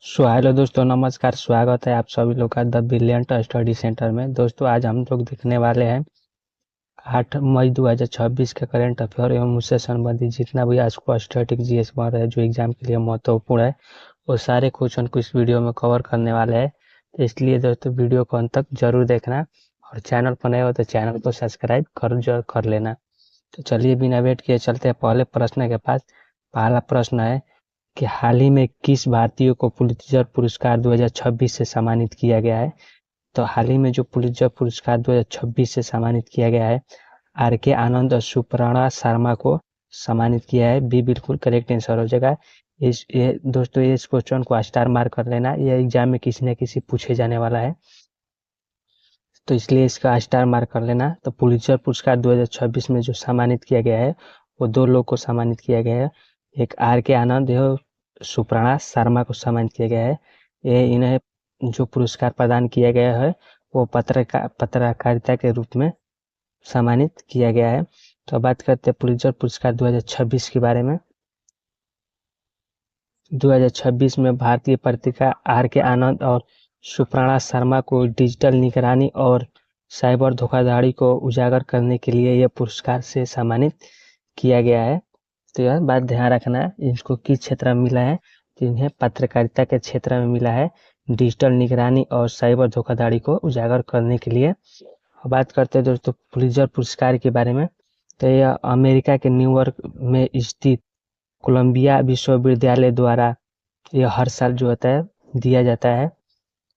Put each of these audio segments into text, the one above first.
Hello दोस्तों, नमस्कार। स्वागत है आप सभी लोग का द ब्रिलियंट स्टडी सेंटर में। दोस्तों, आज हम लोग देखने वाले हैं 8 मई 2026 के करंट अफेयर एवं उससे संबंधित जितना भी आज को स्टैटिक जीएस बन रहा है जो एग्जाम के लिए महत्वपूर्ण है, वो सारे क्वेश्चन को इस वीडियो में कवर करने वाले हैं। तो इसलिए दोस्तों, वीडियो को अंत तक जरूर देखना और चैनल पर नए हो तो चैनल को सब्सक्राइब कर लेना। तो चलिए, बिना वेट किए चलते हैं पहले प्रश्न के पास। पहला प्रश्न है कि हाल ही में किस भारतीय को पुलित्जर पुरस्कार 2026 से सम्मानित किया गया है। तो हाल ही में जो पुलित्जर पुरस्कार 2026 से सम्मानित किया गया है, आर के आनंद और सुपर्णा शर्मा को सम्मानित किया है। बी बिल्कुल करेक्ट आंसर हो जाएगा। ये दोस्तों, ये इस क्वेश्चन को स्टार मार्क कर लेना, ये एग्जाम में किसी न किसी पूछे जाने वाला है, तो इसलिए इसका स्टार मार्क कर लेना। तो पुलित्जर पुरस्कार 2026 में जो सम्मानित किया गया है, वो दो लोग को सम्मानित किया गया है। एक आर के आनंद है, सुपर्णा शर्मा को सम्मानित किया गया है। ये इन्हें जो पुरस्कार प्रदान किया गया है वो पत्रकारिता के रूप में सम्मानित किया गया है। तो बात करते हैं पुलित्जर पुरस्कार 2026 के बारे में। 2026 में भारतीय पत्रिका आर के आनंद और सुपर्णा शर्मा को डिजिटल निगरानी और साइबर धोखाधड़ी को उजागर करने के लिए यह पुरस्कार से सम्मानित किया गया है। तो यह बात ध्यान रखना है, इनको किस क्षेत्र में मिला है, तो इन्हें पत्रकारिता के क्षेत्र में मिला है, डिजिटल निगरानी और साइबर धोखाधड़ी को उजागर करने के लिए। बात करते हैं दोस्तों पुलित्जर पुरस्कार के बारे में। तो यह अमेरिका के न्यूयॉर्क में स्थित कोलंबिया विश्वविद्यालय द्वारा यह हर साल जो होता है दिया जाता है,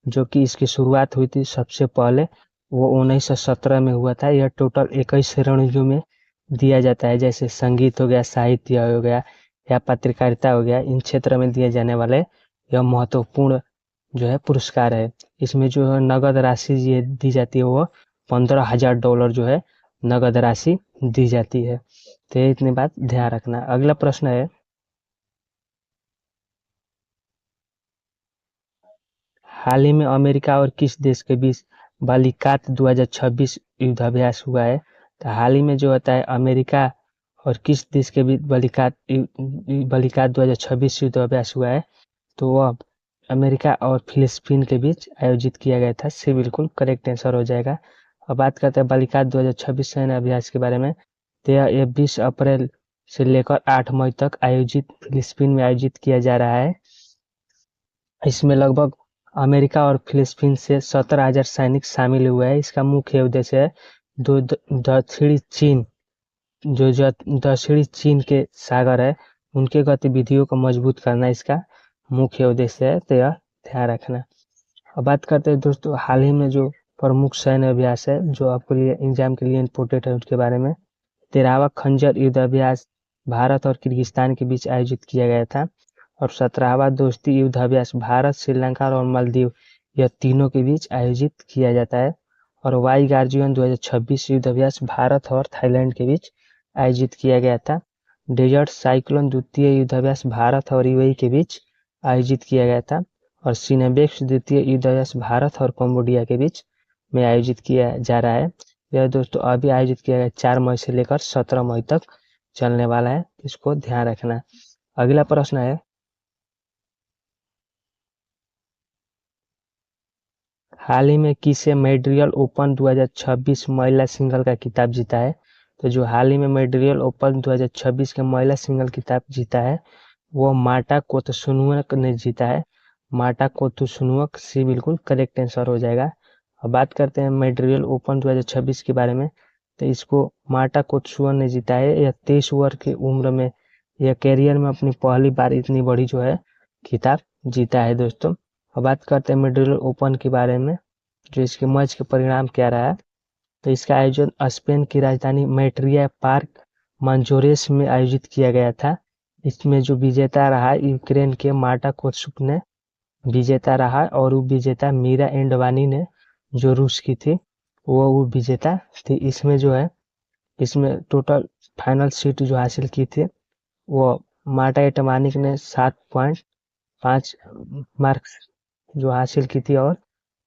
जो कि इसकी शुरुआत हुई थी सबसे पहले वो 1917 में हुआ था। यह टोटल 21 श्रेणियों में दिया जाता है, जैसे संगीत हो गया, साहित्य हो गया या पत्रकारिता हो गया। इन क्षेत्र में दिए जाने वाले यह महत्वपूर्ण जो है पुरस्कार है। इसमें जो है नगद राशि ये दी जाती है, वो $15,000 जो है नगद राशि दी जाती है। तो ये इतनी बात ध्यान रखना। अगला प्रश्न है, हाल ही में अमेरिका और किस देश के बीच बालिकात 2026 युद्धाभ्यास हुआ है। तो हाल ही में जो होता है अमेरिका और किस देश के बीच बालिकात 2026 युद्धाभ्यास हुआ है, तो वह अमेरिका और फिलिस्तीन के बीच आयोजित किया गया था। सी बिल्कुल करेक्ट आंसर हो जाएगा। अब बात करते हैं बालिकात 2026 सैन्य अभ्यास के बारे में। तो यह 20 अप्रैल से लेकर 8 मई तक फिलिस्तीन में आयोजित किया जा रहा है। इसमें लगभग अमेरिका और फिलिस्तीन से 17,000 सैनिक शामिल हुए हैं। इसका मुख्य उद्देश्य है दक्षिणी चीन दक्षिणी चीन के सागर है, उनके गतिविधियों को मजबूत करना इसका मुख्य उद्देश्य है। तो यह ध्यान रखना। अब बात करते हैं दोस्तों हाल ही में जो प्रमुख सैन्य अभ्यास है जो आपके लिए एग्जाम के लिए इम्पोर्टेंट है, उसके बारे में। 13वां खंजर युद्ध अभ्यास भारत और किर्गिस्तान के बीच आयोजित किया गया था। और 17वां दोस्ती युद्ध अभ्यास भारत, श्रीलंका और मालदीव, यह तीनों के बीच आयोजित किया जाता है। और वाई गार्जियन 2026 युद्ध अभ्यास भारत और थाईलैंड के बीच आयोजित किया गया था। डेजर्ट साइक्लोन द्वितीय युद्धाभ्यास भारत और यूएई के बीच आयोजित किया गया था। और सिनेबेक्स द्वितीय युद्धाभ्यास भारत और कंबोडिया के बीच में आयोजित किया जा रहा है। यह दोस्तों अभी आयोजित किया गया 4 मई से लेकर 17 मई तक चलने वाला है, इसको ध्यान रखना। अगला प्रश्न है, हाल ही में किसे मैड्रियल ओपन 2026 महिला सिंगल का खिताब जीता है। तो जो हाल ही में मैड्रियल ओपन 2026 के महिला सिंगल खिताब जीता है, वो मार्टा कोत्सुनुअक ने जीता है। मार्टा कोत्सुनुअक, सी बिल्कुल करेक्ट आंसर हो जाएगा। अब बात करते हैं मैड्रियल ओपन 2026 के बारे में। तो इसको मार्टा कोत्सुअन ने जीता है। यह 23 वर्ष की उम्र में यह कैरियर में अपनी पहली बार इतनी बड़ी जो है खिताब जीता है दोस्तों। अब बात करते हैं मैड्रियल ओपन के बारे में, जो इसके मैच के परिणाम क्या रहा। तो इसका आयोजन स्पेन की राजधानी मैट्रिया पार्क मंजोरेस में आयोजित किया गया था। इसमें जो विजेता रहा यूक्रेन के मार्टा कोत्सुक ने विजेता रहा, और वो विजेता मीरा एंडवानी ने जो रूस की थी वो विजेता थी। इसमें जो है इसमें टोटल फाइनल सीट जो हासिल की थी वो मार्टा एटमानिक ने 7.5 मार्क्स जो हासिल की थी, और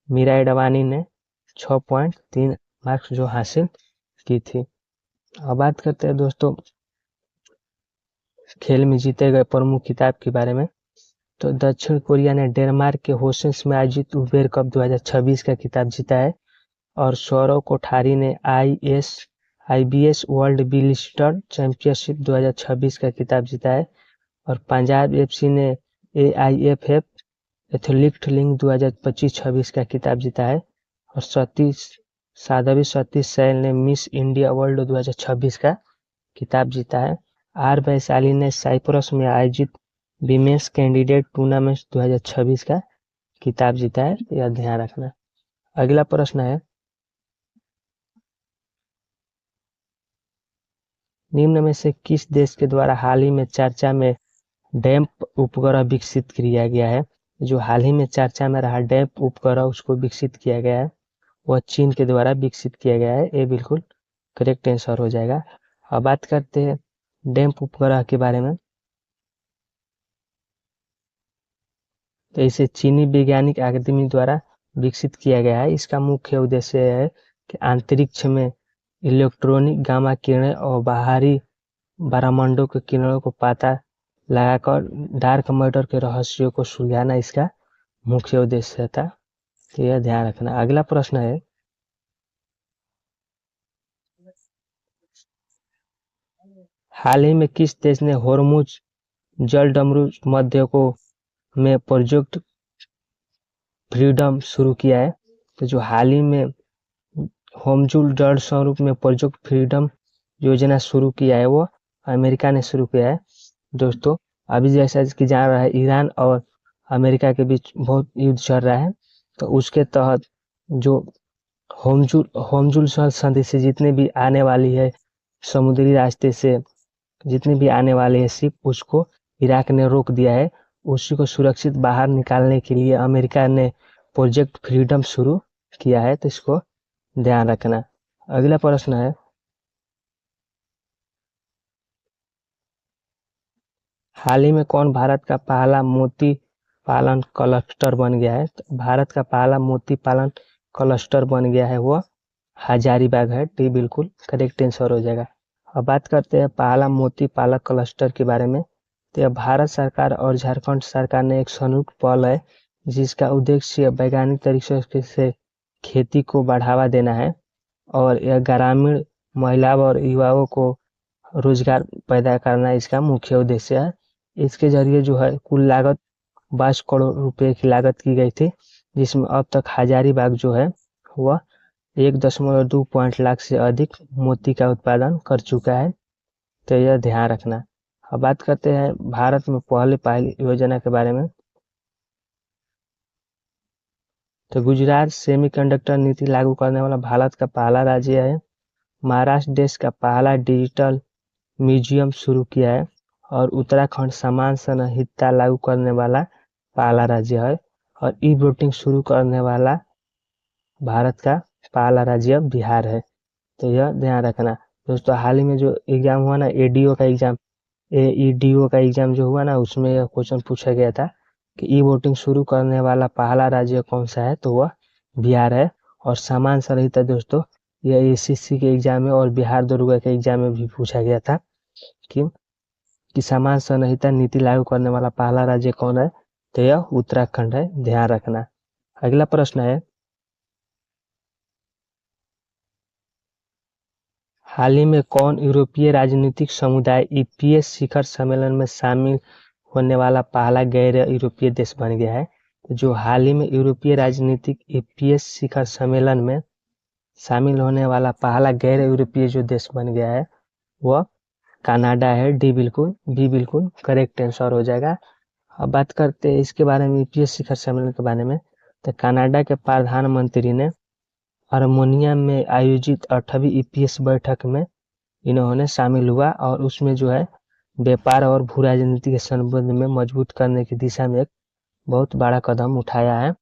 मीरा एडवाणी ने 6.3 मार्क्स जो हासिल की थी। अब बात करते हैं दोस्तों खेल में जीते गए प्रमुख खिताब के बारे में। तो दक्षिण कोरिया ने डेनमार्क के होसेंस में आयोजित उबेर कप 2026 का खिताब जीता है। और सौरव कोठारी ने आईबीएस वर्ल्ड बिलिस्टर चैंपियनशिप 2026 का खिताब जीता है। और पंजाब एफसी ने एआईएफएफ एथलीट लीग 2025-26 का खिताब जीता है। और साध्वी सतीश सैल ने मिस इंडिया वर्ल्ड 2026 का खिताब जीता है। आर वैशाली ने साइप्रस में आयोजित विमेंस कैंडिडेट टूर्नामेंट 2026 का खिताब जीता है। यह ध्यान रखना। अगला प्रश्न है, निम्न में से किस देश के द्वारा हाल ही में चर्चा में डैम्प उपग्रह विकसित किया गया है? जो हाल ही में चर्चा में रहा डैम्प उपग्रह उसको विकसित किया गया है, वह चीन के द्वारा विकसित किया गया है। ये बिल्कुल करेक्ट आंसर हो जाएगा। अब बात करते हैं डैम्प उपग्रह के बारे में। तो इसे चीनी वैज्ञानिक अकादमी द्वारा विकसित किया गया है। इसका मुख्य उद्देश्य है कि अंतरिक्ष में इलेक्ट्रॉनिक गामा किरणें और बाहरी ब्रह्मांडों के किरणों को पता लगाकर डार्क मैटर के रहस्यों को सुलझाना इसका मुख्य उद्देश्य था। तो यह ध्यान रखना। अगला प्रश्न है, हाल ही में किस देश ने होर्मुज जलडमरू मध्य को में प्रोजेक्ट फ्रीडम शुरू किया है? तो जो हाल ही में होर्मुज जल स्वरूप में प्रोजेक्ट फ्रीडम योजना शुरू किया है वो अमेरिका ने शुरू किया है। दोस्तों अभी जैसा कि जान रहा है ईरान और अमेरिका के बीच बहुत युद्ध चल रहा है, तो उसके तहत जो होर्मुज संधि से जितने भी आने वाली है समुद्री रास्ते से जितने भी आने वाले हैं शिप, उसको इराक ने रोक दिया है। उसी को सुरक्षित बाहर निकालने के लिए अमेरिका ने प्रोजेक्ट फ्रीडम शुरू किया है। तो इसको ध्यान रखना। अगला प्रश्न है, हाल ही में कौन भारत का पहला मोती पालन क्लस्टर बन गया है? तो भारत का पहला मोती पालन क्लस्टर बन गया है वो हजारीबाग है। टी बिल्कुल करेक्ट आंसर हो जाएगा। अब बात करते हैं पहला मोती पालक क्लस्टर के बारे में। तो यह भारत सरकार और झारखंड सरकार ने एक संयुक्त पहल है जिसका उद्देश्य वैज्ञानिक तरीके से खेती को बढ़ावा देना है और यह ग्रामीण महिलाओं और युवाओं को रोजगार पैदा करना इसका मुख्य उद्देश्य है। इसके जरिए जो है कुल लागत 22 करोड़ रुपए की लागत की गई थी, जिसमें अब तक हजारीबाग जो है वह 1.2 लाख से अधिक मोती का उत्पादन कर चुका है। तो यह ध्यान रखना। अब बात करते हैं भारत में पहली योजना के बारे में। तो गुजरात सेमीकंडक्टर नीति लागू करने वाला भारत का पहला राज्य है। महाराष्ट्र देश का पहला डिजिटल म्यूजियम शुरू किया है। और उत्तराखंड समान संहिता लागू करने वाला पहला राज्य है। और ई वोटिंग शुरू करने वाला भारत का पहला राज्य बिहार है। तो यह ध्यान रखना। दोस्तों हाल ही में जो एग्जाम हुआ ना एडीओ का एग्जाम एईडीओ का एग्जाम जो हुआ ना उसमें यह क्वेश्चन पूछा गया था कि ई वोटिंग शुरू करने वाला पहला राज्य कौन सा है, तो वह बिहार है। और समान संहिता दोस्तों यह एसएससी के एग्जाम में और बिहार दरोगा के एग्जाम में भी पूछा गया था कि समान संहिता नीति लागू करने वाला पहला राज्य कौन है, तो यह उत्तराखंड है। ध्यान रखना। अगला प्रश्न है, हाल ही में कौन यूरोपीय राजनीतिक समुदाय ईपीएस शिखर सम्मेलन में शामिल होने वाला पहला गैर यूरोपीय देश बन गया है? तो जो हाल ही में यूरोपीय राजनीतिक ईपीएस शिखर सम्मेलन में शामिल होने वाला पहला गैर यूरोपीय जो देश बन गया है वह कनाडा है। बी बिल्कुल करेक्ट आंसर हो जाएगा। अब बात करते हैं इसके बारे में ईपीएस शिखर सम्मेलन के बारे में। तो कनाडा के प्रधानमंत्री ने हार्मोनिया में आयोजित 8वीं ईपीएस बैठक में इन्होंने शामिल हुआ और उसमें जो है व्यापार और भू राजनीति के संबंध में मजबूत करने की दिशा में एक बहुत बड़ा कदम उठाया है।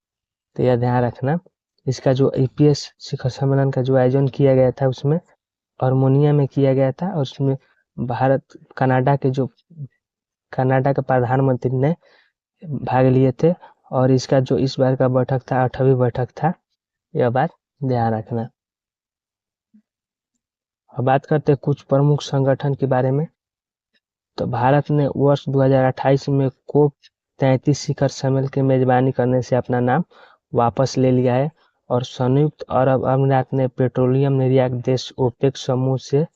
तो यह ध्यान रखना। इसका जो ईपीएस शिखर सम्मेलन का जो आयोजन किया गया था उसमें हार्मोनिया में किया गया था और उसमें कनाडा के प्रधानमंत्री ने भाग लिए थे। और इसका जो इस बार का बैठक था 8वीं बैठक था। यह बात ध्यान रखना। अब बात करते हैं कुछ प्रमुख संगठन के बारे में। तो भारत ने वर्ष 2028 में कोप 33 शिखर सम्मेलन की मेजबानी करने से अपना नाम वापस ले लिया है और संयुक्त अरब अमीरात ने पेट्रोलियम निर्यात देश ओपेक समूह से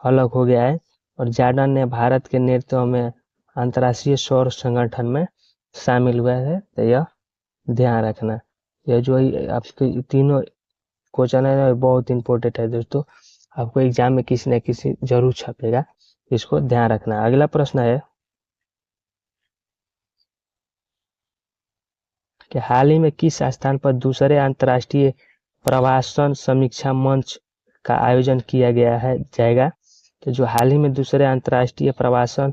अलग हो गया है और जॉर्डन ने भारत के नेतृत्व में अंतर्राष्ट्रीय सौर संगठन में शामिल हुआ है। तो यह ध्यान रखना, यह जो आपके तीनों क्वेश्चन है ना बहुत इंपॉर्टेंट है दोस्तों, आपको एग्जाम में किसी न किसी जरूर छपेगा, इसको ध्यान रखना। अगला प्रश्न है कि हाल ही में किस स्थान पर दूसरे अंतर्राष्ट्रीय प्रवासन समीक्षा मंच का आयोजन किया गया है जाएगा। तो जो हाल ही में दूसरे अंतर्राष्ट्रीय प्रवासन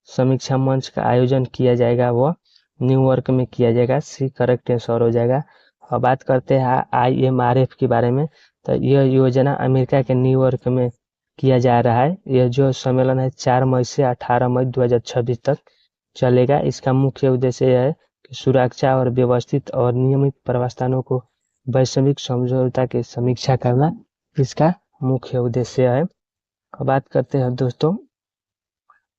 समीक्षा मंच का आयोजन किया जाएगा वह न्यूयॉर्क में किया जाएगा। सी करेक्ट आंसर हो जाएगा। और बात करते हैं IMRF के बारे में, तो यह योजना अमेरिका के न्यूयॉर्क में किया जा रहा है। यह जो सम्मेलन है 4 मई से 18 मई 2026 तक चलेगा। इसका मुख्य उद्देश्य यह है कि सुरक्षा और व्यवस्थित और नियमित प्रवासस्थानों को वैश्विक समझौता की समीक्षा करना इसका मुख्य उद्देश्य है। बात करते हैं दोस्तों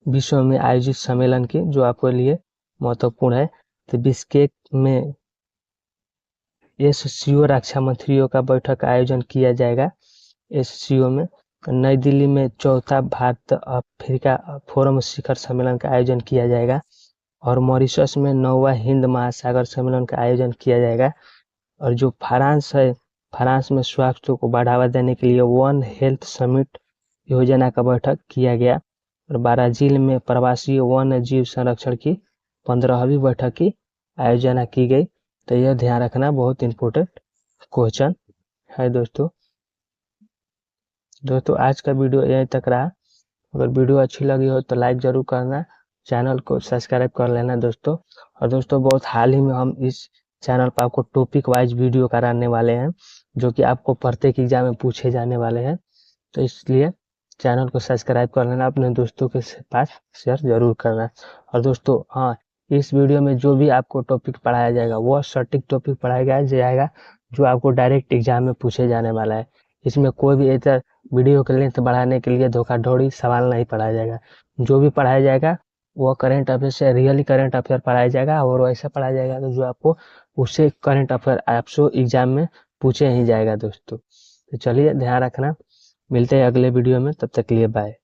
विश्व में आयोजित सम्मेलन की जो आपके लिए महत्वपूर्ण है। तो बिश्केक में SCO रक्षा मंत्रियों का बैठक का आयोजन किया जाएगा। SCO में नई दिल्ली में चौथा भारत अफ्रीका फोरम शिखर सम्मेलन का आयोजन किया जाएगा और मॉरिशस में 9वां हिंद महासागर सम्मेलन का आयोजन किया जाएगा। और जो फ्रांस है, फ्रांस में स्वास्थ्य को बढ़ावा देने के लिए वन हेल्थ समिट योजना का बैठक किया गया और ब्राजील में प्रवासी वन जीव संरक्षण की 15वीं बैठक की आयोजना की गई। तो यह ध्यान रखना, बहुत इंपॉर्टेंट क्वेश्चन है दोस्तों। आज का वीडियो यहीं तक रहा। अगर वीडियो अच्छी लगी हो तो लाइक जरूर करना, चैनल को सब्सक्राइब कर लेना दोस्तों। और दोस्तों बहुत हाल ही में हम इस चैनल पर आपको टॉपिक वाइज वीडियो कराने वाले हैं जो कि आपको प्रत्येक एग्जाम में पूछे जाने वाले हैं। तो इसलिए चैनल को सब्सक्राइब कर लेना, अपने दोस्तों के पास शेयर जरूर करना। और दोस्तों हाँ, इस वीडियो में जो भी आपको टॉपिक पढ़ाया जाएगा वह सटीक टॉपिक पढ़ाया जाएगा जो आपको डायरेक्ट एग्जाम में पूछे जाने वाला है। इसमें कोई भी ऐसा वीडियो के लेंथ बढ़ाने के लिए धोखाधड़ी सवाल नहीं पढ़ाया जाएगा। जो भी पढ़ाया जाएगा वो करंट अफेयर से रियली करंट अफेयर पढ़ाया जाएगा और वैसा पढ़ाया जाएगा तो जो आपको उससे करंट अफेयर आपसे एग्जाम में पूछे ही जाएगा दोस्तों। तो चलिए ध्यान रखना, मिलते हैं अगले वीडियो में, तब तक के लिए बाय।